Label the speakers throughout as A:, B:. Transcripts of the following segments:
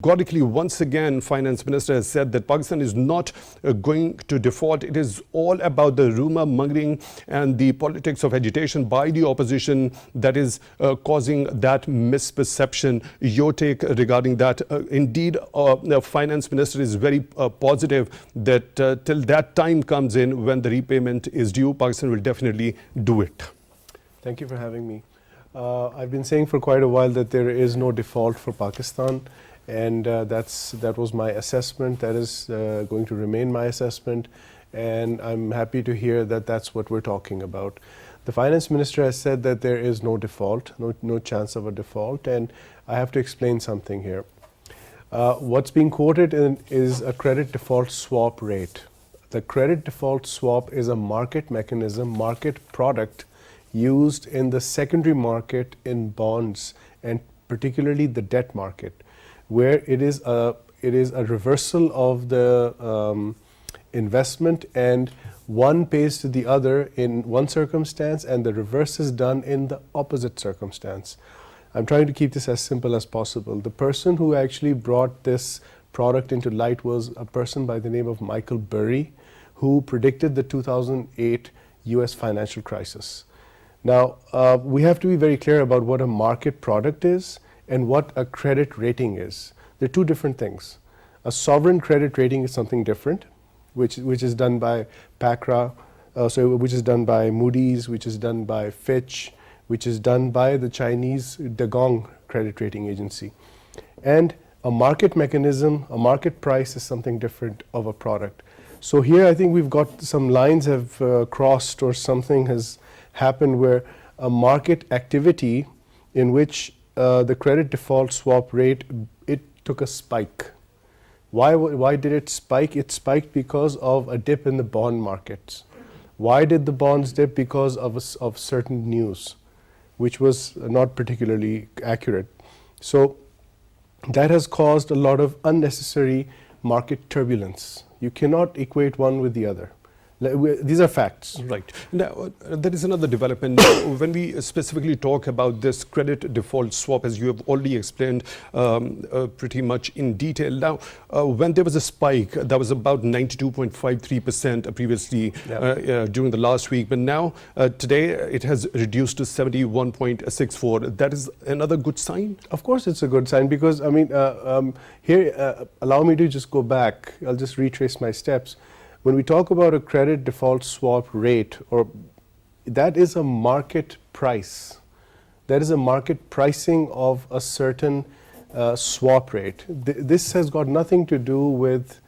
A: Categorically, once again, Finance Minister has said that Pakistan is not going to default. It is all about the rumor mongering and the politics of agitation by the opposition that is causing that misperception. Your take regarding that? Indeed, the Finance Minister is very positive that till that time comes in when the repayment is due, Pakistan will definitely do it.
B: Thank you for having me. I've been saying for quite a while that there is no default for Pakistan. And that was my assessment. That is going to remain my assessment. And I'm happy to hear that that's what we're talking about. The Finance Minister has said that there is no default, no chance of a default. And I have to explain something here. What's being quoted is a credit default swap rate. The credit default swap is a market mechanism, market product used in the secondary market in bonds and particularly the debt market, where it is a reversal of the investment, and one pays to the other in one circumstance and the reverse is done in the opposite circumstance. I'm trying to keep this as simple as possible. The person who actually brought this product into light was a person by the name of Michael Burry, who predicted the 2008 US financial crisis. Now, we have to be very clear about what a market product is and what a credit rating is. They're two different things. A sovereign credit rating is something different, which is done by PACRA, which is done by Moody's, which is done by Fitch, which is done by the Chinese Degong credit rating agency. And a market mechanism, a market price is something different of a product. So here I think we've got some lines have crossed, or something has happened where a market activity in which the credit default swap rate, it took a spike. Why did it spike? It spiked because of a dip in the bond markets. Why did the bonds dip? Because of certain news, which was not particularly accurate. So that has caused a lot of unnecessary market turbulence. You cannot equate one with the other. These are facts.
A: Right. Now, there is another development. When we specifically talk about this credit default swap, as you have already explained pretty much in detail. Now, when there was a spike, that was about 92.53% previously during the last week. But now, today, it has reduced to 71.64. That is another good sign?
B: Of course, it's a good sign because, I mean, here, allow me to just go back. I'll just retrace my steps. When we talk about a credit default swap rate, or that is a market price. That is a market pricing of a certain swap rate. This has got nothing to do with,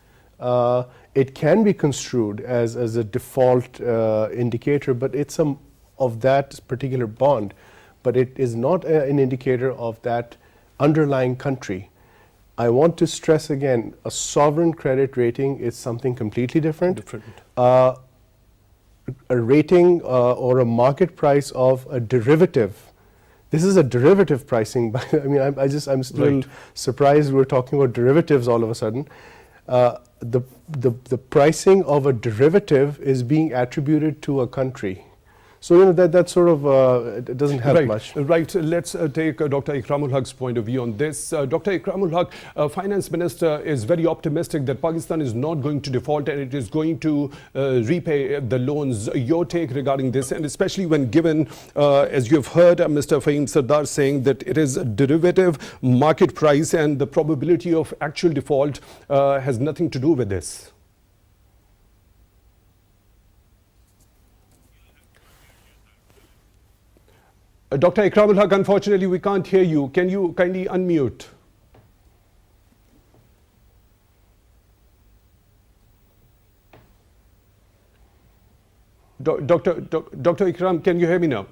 B: it can be construed as a default indicator, but it's of that particular bond. But it is not an indicator of that underlying country. I want to stress again, a sovereign credit rating is something completely different. A rating or a market price of a derivative. This is a derivative pricing. I mean, I'm still surprised we're talking about derivatives all of a sudden. The pricing of a derivative is being attributed to a country. So, you know, that sort of it doesn't help much.
A: Right. Let's take Dr. Ikramul Haque's point of view on this. Dr. Ikramul Haque, Finance Minister is very optimistic that Pakistan is not going to default and it is going to repay the loans. Your take regarding this, and especially when given, as you have heard Mr. Fahim Sardar saying that it is a derivative market price and the probability of actual default has nothing to do with this. Dr. Ikramul Haque, unfortunately, we can't hear you. Can you kindly unmute? Dr. Ikram, can you hear me now?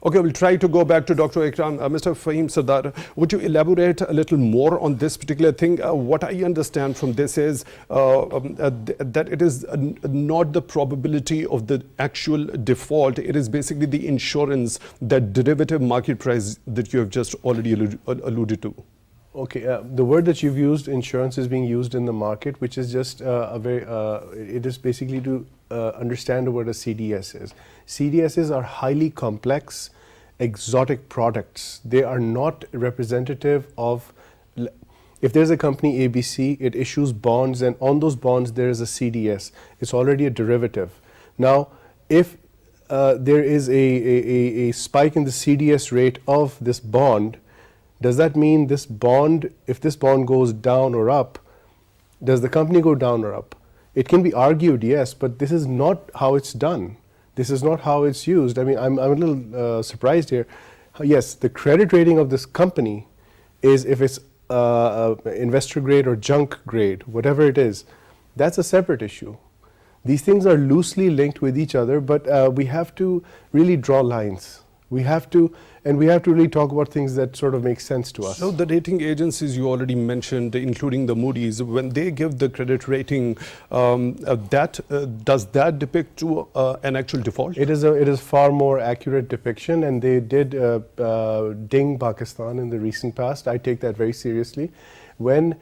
A: Okay, we'll try to go back to Dr. Ikram. Mr. Fahim Sardar, would you elaborate a little more on this particular thing? What I understand from this is that it is not the probability of the actual default. It is basically the insurance, that derivative market price that you have just already alluded to.
B: Okay, the word that you've used, insurance, is being used in the market, which is just it is basically to understand what a CDS is. CDSs are highly complex, exotic products. They are not representative of If there's a company ABC, it issues bonds, and on those bonds there is a CDS. It's already a derivative. Now, if there is a spike in the CDS rate of this bond, does that mean this bond, if this bond goes down or up, does the company go down or up? It can be argued, yes, but this is not how it's done. This is not how it's used. I mean, I'm a little surprised here. Yes, the credit rating of this company is if it's investor grade or junk grade, whatever it is, that's a separate issue. These things are loosely linked with each other, but we have to really draw lines. We have to really talk about things that sort of make sense to us.
A: So the rating agencies you already mentioned, including the Moody's, when they give the credit rating, does that depict to an actual default?
B: It is far more accurate depiction, and they did ding Pakistan in the recent past. I take that very seriously. And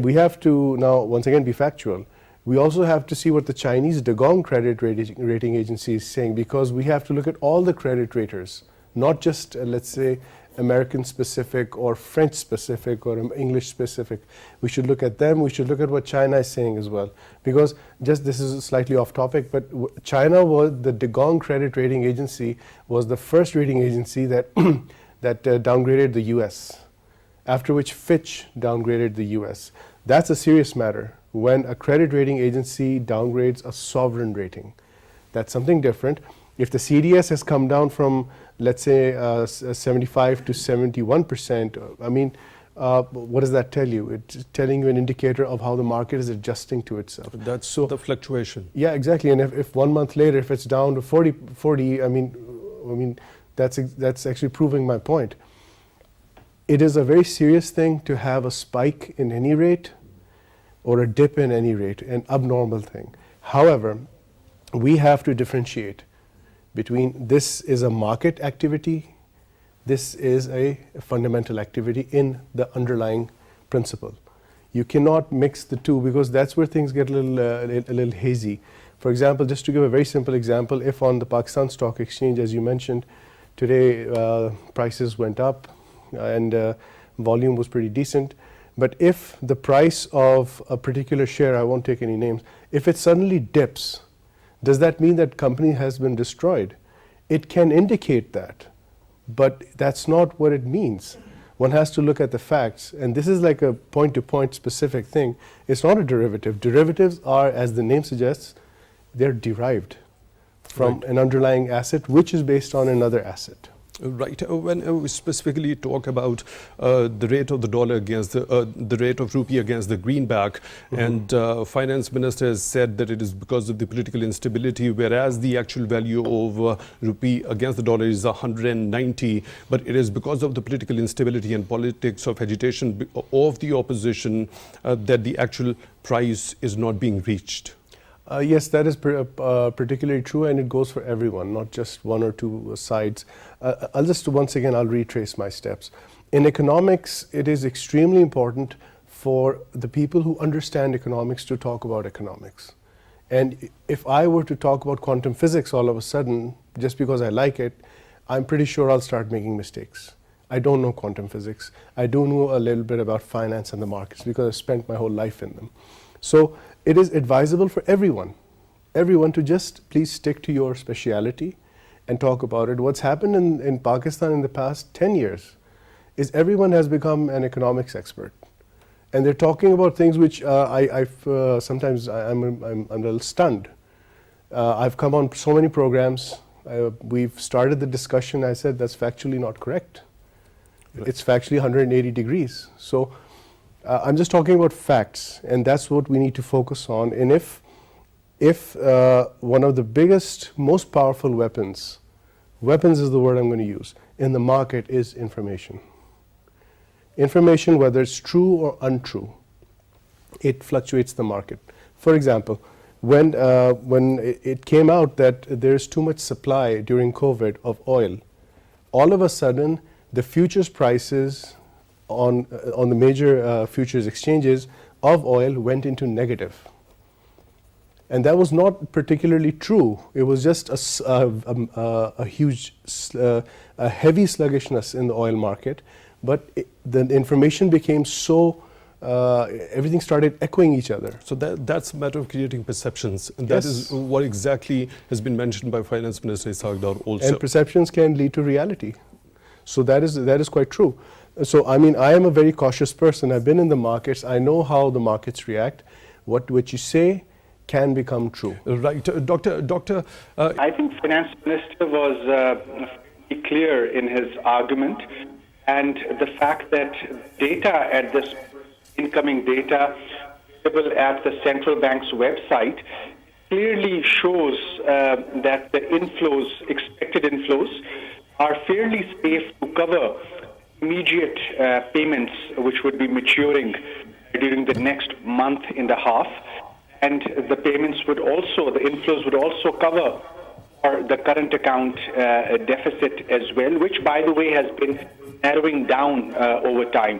B: we have to now once again be factual. We also have to see what the Chinese Degong credit rating agency is saying, because we have to look at all the credit raters, not just, let's say, American specific or French specific or English specific. We should look at them. We should look at what China is saying as well. Because just this is slightly off topic, but China was, the Degong credit rating agency was the first rating agency that, that downgraded the US, after which Fitch downgraded the US. That's a serious matter. When a credit rating agency downgrades a sovereign rating, that's something different. If the CDS has come down from, let's say, 75 to 71%, I mean, what does that tell you? It's telling you an indicator of how the market is adjusting to itself.
A: That's so the fluctuation.
B: Yeah, exactly. And if 1 month later, if it's down to 40, I mean, that's actually proving my point. It is a very serious thing to have a spike in any rate or a dip in any rate, an abnormal thing. However, we have to differentiate between this is a market activity, this is a fundamental activity in the underlying principle. You cannot mix the two, because that's where things get a little hazy. For example, just to give a very simple example, if on the Pakistan Stock Exchange, as you mentioned, today prices went up and volume was pretty decent. But if the price of a particular share, I won't take any names, if it suddenly dips, does that mean that company has been destroyed? It can indicate that, but that's not what it means. One has to look at the facts, and this is like a point-to-point specific thing. It's not a derivative. Derivatives are, as the name suggests, they're derived from an underlying asset, which is based on another asset.
A: Right. When we specifically talk about the rate of the dollar against the rate of rupee against the greenback, and finance minister has said that it is because of the political instability, whereas the actual value of rupee against the dollar is 190, but it is because of the political instability and politics of agitation of the opposition that the actual price is not being reached.
B: Yes, that is particularly true, and it goes for everyone, not just one or two sides. I'll retrace my steps. In economics, it is extremely important for the people who understand economics to talk about economics. And if I were to talk about quantum physics all of a sudden, just because I like it, I'm pretty sure I'll start making mistakes. I don't know quantum physics. I do know a little bit about finance and the markets because I've spent my whole life in them. So it is advisable for everyone to just please stick to your speciality and talk about it. What's happened in Pakistan in the past 10 years is everyone has become an economics expert. And they're talking about things which sometimes I'm a little stunned. I've come on so many programs. We've started the discussion. I said that's factually not correct. Right. It's factually 180 degrees. So I'm just talking about facts, and that's what we need to focus on. And if one of the biggest, most powerful weapons is the word I'm going to use, in the market is information. Information, whether it's true or untrue, it fluctuates the market. For example, when it came out that there's too much supply during COVID of oil, all of a sudden the futures prices on the major futures exchanges of oil went into negative. And that was not particularly true. It was just a huge, a heavy sluggishness in the oil market. But the information became so everything started echoing each other.
A: So that's a matter of creating perceptions, and that is what exactly has been mentioned by Finance Minister Ishaq Dar also.
B: And perceptions can lead to reality. So that is quite true. So I mean, I am a very cautious person. I've been in the markets. I know how the markets react. What you say can become true.
A: Right, Doctor.
C: I think Finance Minister was pretty clear in his argument, and the fact that data at this incoming data available at the central bank's website clearly shows that the inflows, expected inflows, are fairly safe to cover immediate payments which would be maturing during the next month and a half. And the payments would also, the inflows would also cover the current account deficit as well, which, by the way, has been narrowing down over time.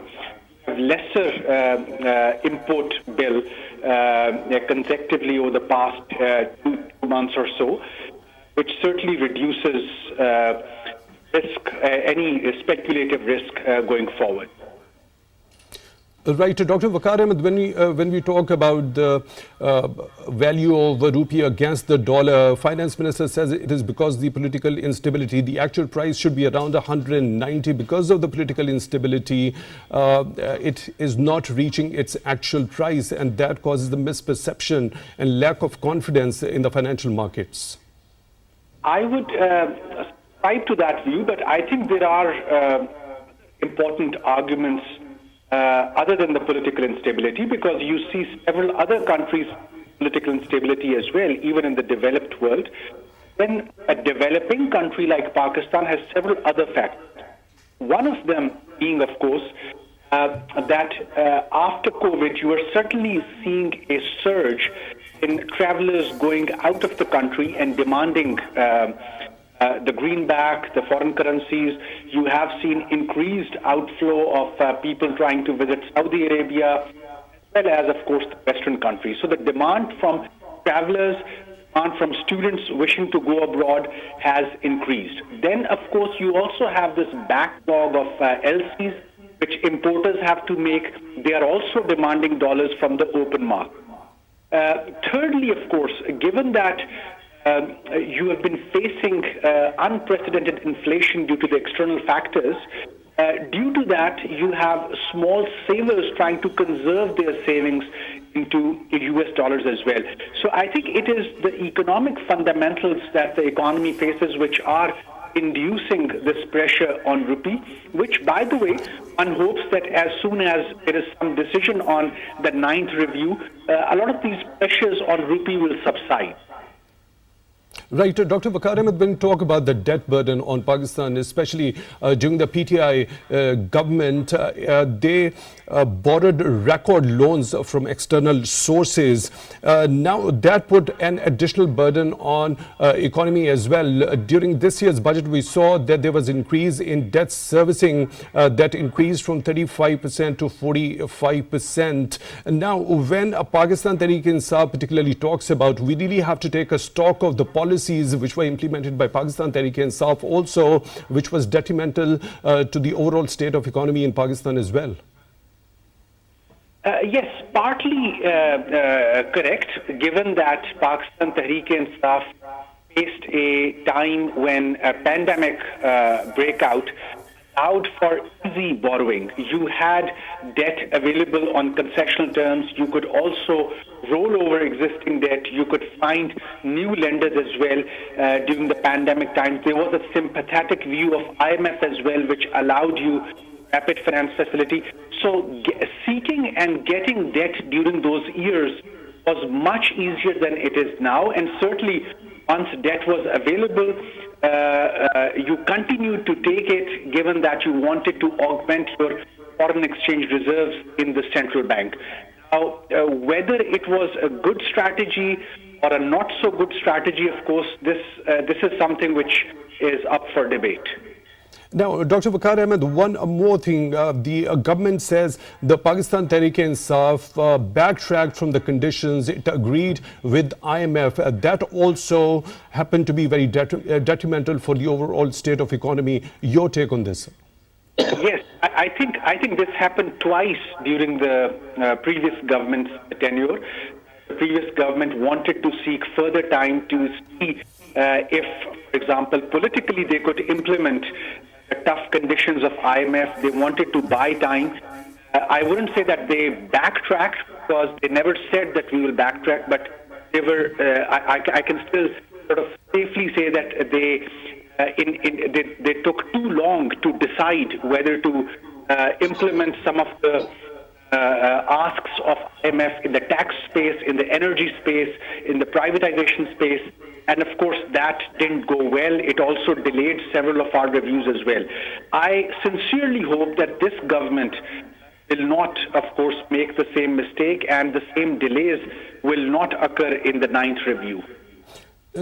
C: Lesser import bill consecutively over the past 2 months or so, which certainly reduces risk, any speculative risk going forward.
A: Right, Dr. Waqar Ahmed, when we talk about the value of the rupee against the dollar, Finance Minister says it is because of the political instability. The actual price should be around 190. Because of the political instability, it is not reaching its actual price, and that causes the misperception and lack of confidence in the financial markets.
C: I would subscribe to that view, but I think there are important arguments other than the political instability, because you see several other countries' political instability as well, even in the developed world. When a developing country like Pakistan has several other factors. One of them being, of course, that after COVID, you are certainly seeing a surge in travelers going out of the country and demanding the greenback, the foreign currencies. You have seen increased outflow of people trying to visit Saudi Arabia, as well as, of course, the Western countries. So the demand from travelers, demand from students wishing to go abroad has increased. Then, of course, you also have this backlog of LCs, which importers have to make. They are also demanding dollars from the open market. Thirdly, of course, given that you have been facing unprecedented inflation due to the external factors, due to that, you have small savers trying to conserve their savings into US dollars as well. So I think it is the economic fundamentals that the economy faces which are inducing this pressure on rupee, which, by the way, one hopes that as soon as there is some decision on the 9th review, a lot of these pressures on rupee will subside.
A: Right, Dr. Waqar Ahmed, when we talk about the debt burden on Pakistan, especially during the PTI government, they borrowed record loans from external sources. Now that put an additional burden on economy as well. During this year's budget, we saw that there was increase in debt servicing that increased from 35% to 45%. And now, when Pakistan Tehreek-e-Insaf particularly talks about, we really have to take a stock of the policies which were implemented by Pakistan Tehreek-e-Insaf also, which was detrimental to the overall state of economy in Pakistan as well.
C: Yes, partly correct, given that Pakistan Tehreek-e-Insaf faced a time when a pandemic breakout allowed for easy borrowing. You had debt available on concessional terms. You could also roll over existing debt. You could find new lenders as well during the pandemic times. There was a sympathetic view of IMF as well, which allowed you rapid finance facility. So seeking and getting debt during those years was much easier than it is now. And certainly once debt was available, you continued to take it, given that you wanted to augment your foreign exchange reserves in the central bank. Now, whether it was a good strategy or a not so good strategy, of course, this is something which is up for debate.
A: Now, Dr. Waqar Ahmed, one more thing. The government says the Pakistan Tehreek-e-Insaf backtracked from the conditions it agreed with IMF. That also happened to be very detrimental for the overall state of economy. Your take on this?
C: Yes, I think this happened twice during the previous government's tenure. The previous government wanted to seek further time to see if, for example, politically they could implement the tough conditions of IMF. They wanted to buy time. I wouldn't say that they backtracked, because they never said that we will backtrack, but they were. I can still sort of safely say that they took too long to decide whether to implement some of the asks of IMF in the tax space, in the energy space, in the privatization space. And of course, that didn't go well. It also delayed several of our reviews as well. I sincerely hope that this government will not, of course, make the same mistake, and the same delays will not occur in the 9th review.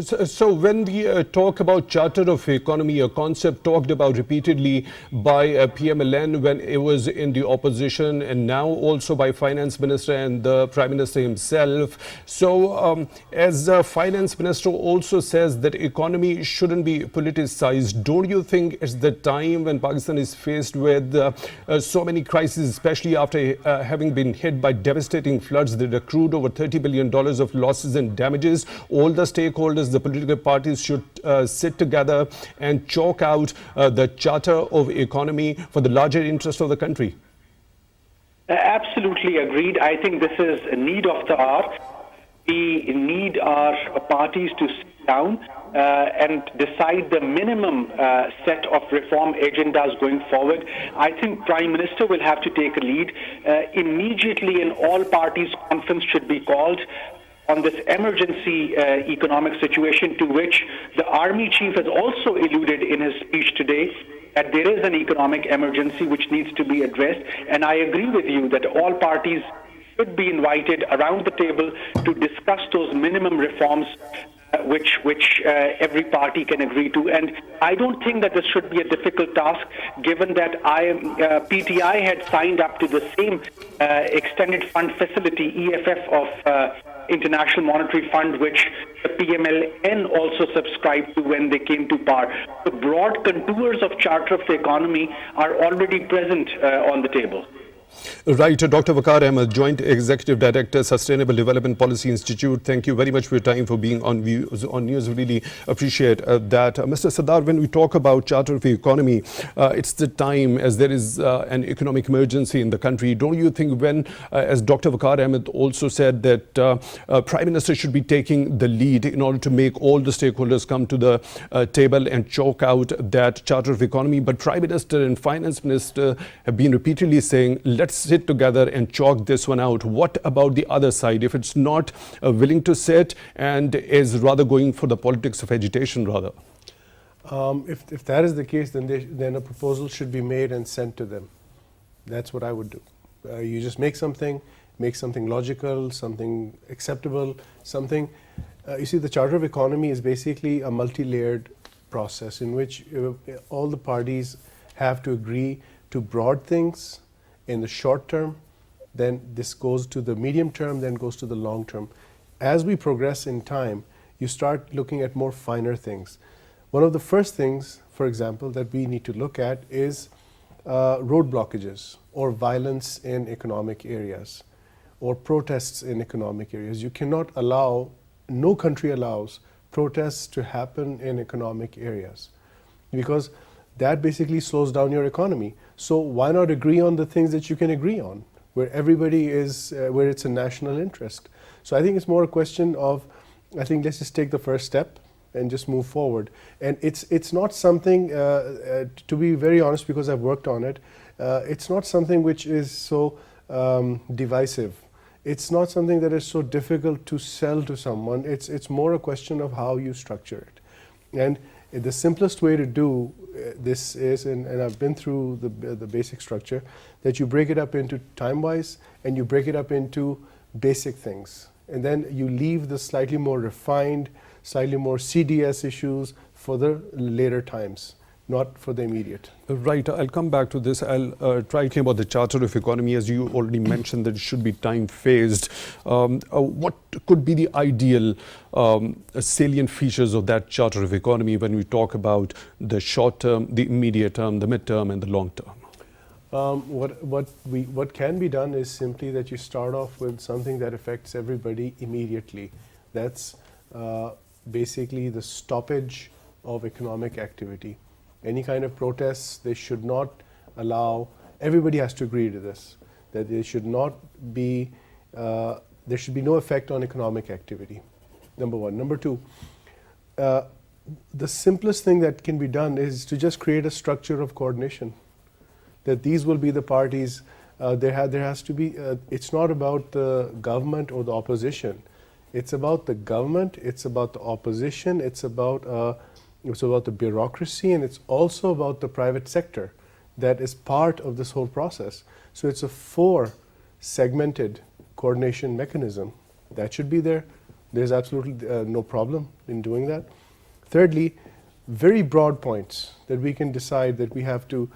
A: So when we talk about Charter of Economy, a concept talked about repeatedly by PMLN when it was in the opposition, and now also by Finance Minister and the Prime Minister himself. So as the Finance Minister also says that economy shouldn't be politicized, don't you think it's the time when Pakistan is faced with so many crises, especially after having been hit by devastating floods that accrued over $30 billion of losses and damages? All the stakeholders, the political parties should sit together and chalk out the Charter of Economy for the larger interest of the country.
C: Absolutely agreed. I think this is a need of the hour. We need our parties to sit down and decide the minimum set of reform agendas going forward. I think Prime Minister will have to take a lead. Immediately, an all-parties conference should be called on this emergency economic situation, to which the army chief has also alluded in his speech today, that there is an economic emergency which needs to be addressed. And I agree with you that all parties should be invited around the table to discuss those minimum reforms which every party can agree to. And I don't think that this should be a difficult task, given that PTI had signed up to the same extended fund facility, EFF, of International Monetary Fund, which the PMLN also subscribed to when they came to power. The broad contours of Charter of the Economy are already present on the table.
A: Right. Dr. Waqar Ahmed, Joint Executive Director, Sustainable Development Policy Institute. Thank you very much for your time, for being on News. Really appreciate that. Mr. Sardar, when we talk about Charter of the Economy, it's the time, as there is an economic emergency in the country. Don't you think when, as Dr. Waqar Ahmed also said, that Prime Minister should be taking the lead in order to make all the stakeholders come to the table and chalk out that Charter of Economy? But Prime Minister and Finance Minister have been repeatedly saying, let's sit together and chalk this one out. What about the other side? If it's not willing to sit and is rather going for the politics of agitation, rather?
B: If that is the case, then a proposal should be made and sent to them. That's what I would do. You just make something logical, something acceptable, something. You see, the Charter of Economy is basically a multi-layered process in which all the parties have to agree to broad things in the short term, then this goes to the medium term, then goes to the long term. As we progress in time, you start looking at more finer things. One of the first things, for example, that we need to look at is road blockages or violence in economic areas or protests in economic areas. You cannot allow, no country allows protests to happen in economic areas, because that basically slows down your economy. So why not agree on the things that you can agree on, where everybody is, where it's a national interest? So I think it's more a question of, I think let's just take the first step and just move forward. And it's not something, to be very honest, because I've worked on it, it's not something which is so divisive. It's not something that is so difficult to sell to someone. It's more a question of how you structure it. And the simplest way to do this is, and I've been through the basic structure, that you break it up into time-wise and you break it up into basic things. And then you leave the slightly more refined, slightly more CDS issues for the later times, not for the immediate.
A: Right. I'll come back to this. I'll try to about the Charter of Economy, as you already mentioned that it should be time-phased. What could be the ideal salient features of that Charter of Economy when we talk about the short term, the immediate term, the mid-term and the long term?
B: What can be done is simply that you start off with something that affects everybody immediately. That's basically the stoppage of economic activity. Any kind of protests, they should not allow. Everybody has to agree to this, that there should not be. There should be no effect on economic activity. Number one. Number two. The simplest thing that can be done is to just create a structure of coordination. That these will be the parties. There has to be. It's not about the government or the opposition. It's about the government. It's about the opposition. It's about the bureaucracy, and it's also about the private sector that is part of this whole process. So it's a 4-segmented coordination mechanism that should be there. There's absolutely no problem in doing that. Thirdly, very broad points that we can decide that we have to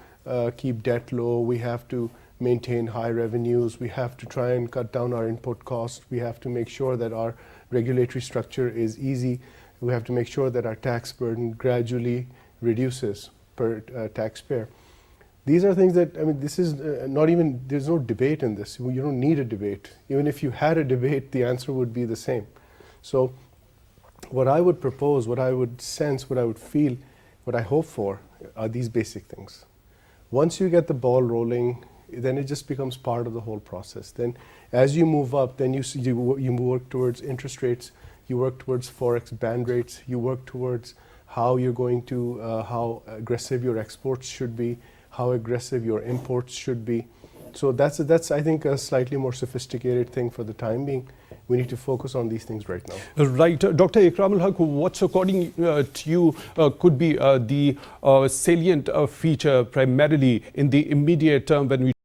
B: keep debt low, we have to maintain high revenues, we have to try and cut down our input costs, we have to make sure that our regulatory structure is easy, we have to make sure that our tax burden gradually reduces per taxpayer. These are things that, I mean, this is not even, there's no debate in this. You don't need a debate. Even if you had a debate, the answer would be the same. So what I would propose, what I would sense, what I would feel, what I hope for are these basic things. Once you get the ball rolling, then it just becomes part of the whole process. Then as you move up, then you work towards interest rates, you work towards Forex band rates, you work towards how you're going to, how aggressive your exports should be, how aggressive your imports should be. So that's I think a slightly more sophisticated thing for the time being. We need to focus on these things right now.
A: Right. Dr. Ikramul Haque, what's according to you could be the salient feature primarily in the immediate term when we